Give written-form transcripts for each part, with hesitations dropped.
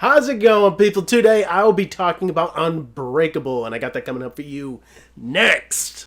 How's it going, people? Today I will be talking about Unbreakable, and I got that coming up for you next.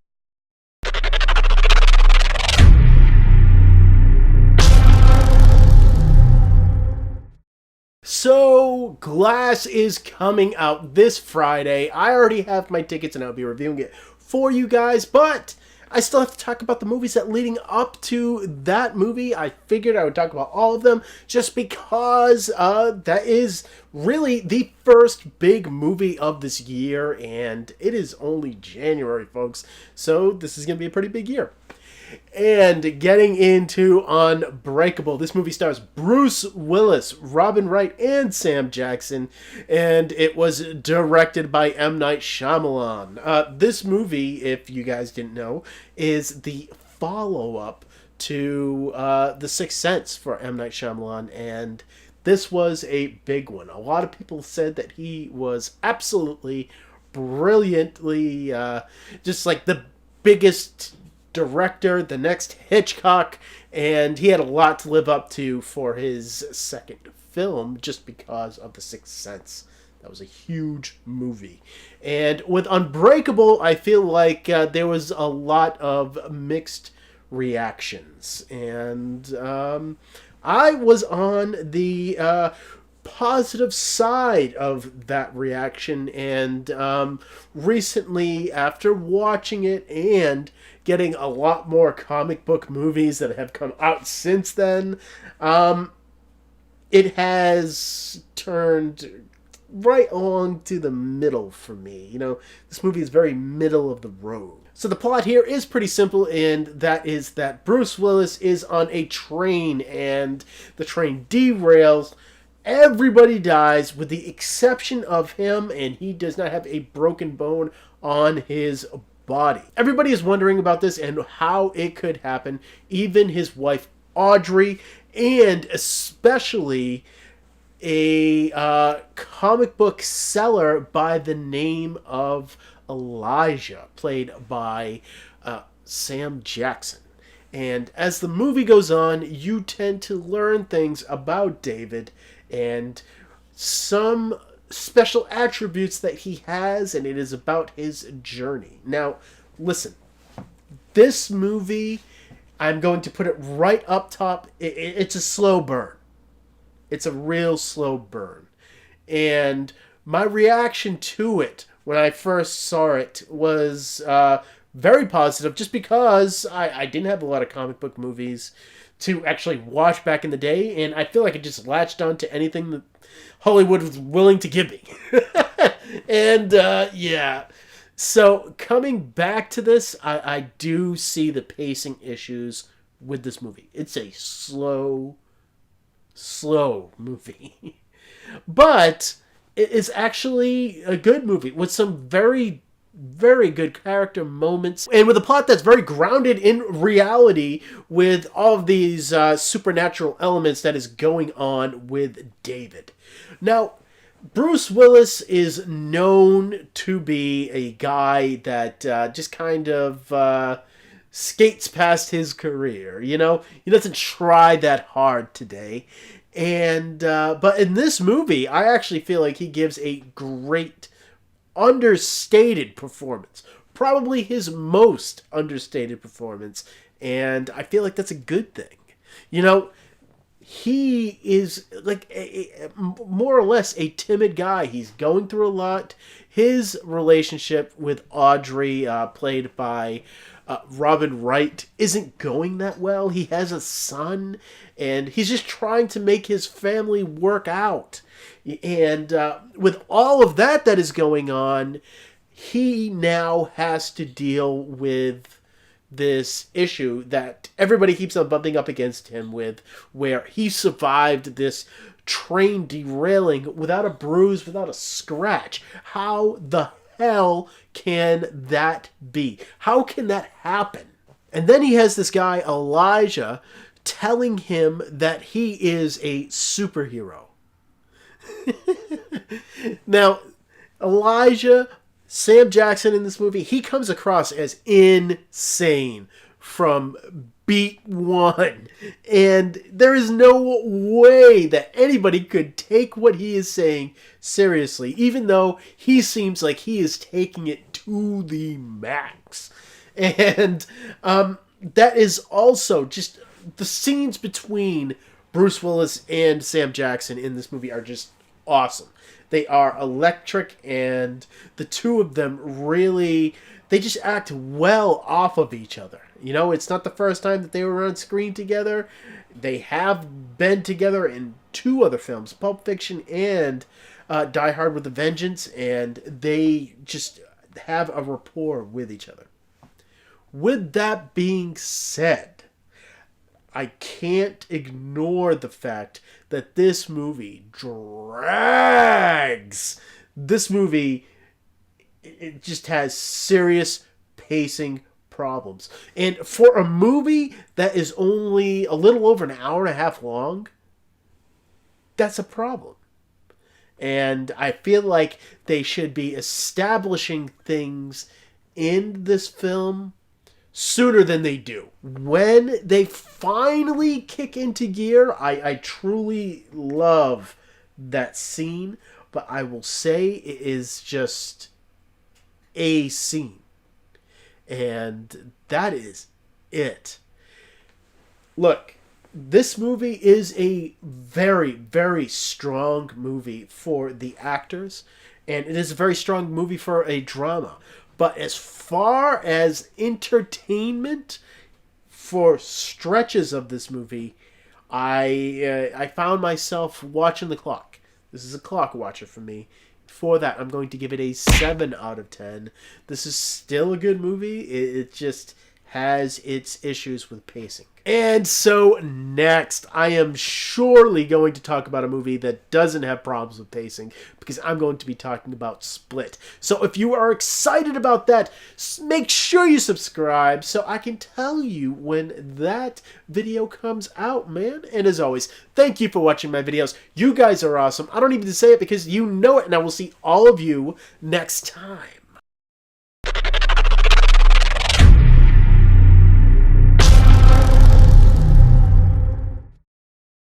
So, Glass is coming out this Friday. I already have my tickets and I'll be reviewing it for you guys, but I still have to talk about the movies that leading up to that movie. I figured I would talk about all of them just because that is really the first big movie of this year, and it is only January, folks. So this is going to be a pretty big year. And getting into Unbreakable, this movie stars Bruce Willis, Robin Wright, and Sam Jackson, and it was directed by M. Night Shyamalan. This movie, if you guys didn't know, is the follow-up to The Sixth Sense for M. Night Shyamalan, and this was a big one. A lot of people said that he was absolutely brilliantly just like the biggest director, the next Hitchcock, and he had a lot to live up to for his second film just because of The Sixth Sense. That was a huge movie. And with Unbreakable, I feel like there was a lot of mixed reactions. And I was on the positive side of that reaction, and recently, after watching it and getting a lot more comic book movies that have come out since then, it has turned right along to the middle for me. You know, this movie is very middle of the road. So the plot here is pretty simple, and that is that Bruce Willis is on a train, and the train derails. Everybody dies with the exception of him, and he does not have a broken bone on his body. Everybody is wondering about this and how it could happen. Even his wife, Audrey, and especially a comic book seller by the name of Elijah, played by Sam Jackson. And as the movie goes on, you tend to learn things about David and some special attributes that he has, and it is about his journey. Now, listen, this movie, I'm going to put it right up top. It's a slow burn. It's a real slow burn. And my reaction to it when I first saw it was very positive, just because I didn't have a lot of comic book movies to actually watch back in the day, and I feel like I just latched on to anything that Hollywood was willing to give me. And yeah, so coming back to this, I do see the pacing issues with this movie. It's a slow movie. But it is actually a good movie with some very good character moments, and with a plot that's very grounded in reality, with all of these supernatural elements that is going on with David. Now, Bruce Willis is known to be a guy that just kind of skates past his career. You know, he doesn't try that hard today. And but in this movie, I actually feel like he gives a great understated performance, probably his most understated performance, and I feel like that's a good thing. You know, he is like more or less a timid guy. He's going through a lot. His relationship with Audrey, played by Robin Wright, isn't going that well. He has a son, and he's just trying to make his family work out. And with all of that is going on, he now has to deal with this issue that everybody keeps on bumping up against him with, where he survived this train derailing without a bruise, without a scratch. How the hell can that be? How can that happen? And then he has this guy, Elijah, telling him that he is a superhero. Now, Elijah, Sam Jackson in this movie, he comes across as insane from beat one. And there is no way that anybody could take what he is saying seriously, even though he seems like he is taking it to the max. And that is also just the scenes between Bruce Willis and Sam Jackson in this movie are just awesome. They are electric, and the two of them really, they just act well off of each other. You know, it's not the first time that they were on screen together. They have been together in two other films, Pulp Fiction and Die Hard with a Vengeance, and they just have a rapport with each other. With that being said, I can't ignore the fact that this movie drags. This movie, it just has serious pacing problems. And for a movie that is only a little over an hour and a half long, that's a problem. And I feel like they should be establishing things in this film sooner than they do. When they finally kick into gear, I truly love that scene, but I will say it is just a scene. And that is it. Look, this movie is a very, very strong movie for the actors, and it is a very strong movie for a drama. But as far as entertainment for stretches of this movie, I found myself watching the clock. This is a clock watcher for me. For that, I'm going to give it a 7 out of 10. This is still a good movie. It just has its issues with pacing. And so next, I am surely going to talk about a movie that doesn't have problems with pacing, because I'm going to be talking about Split. So if you are excited about that, make sure you subscribe so I can tell you when that video comes out, man. And as always, thank you for watching my videos. You guys are awesome. I don't even need to say it because you know it, and I will see all of you next time.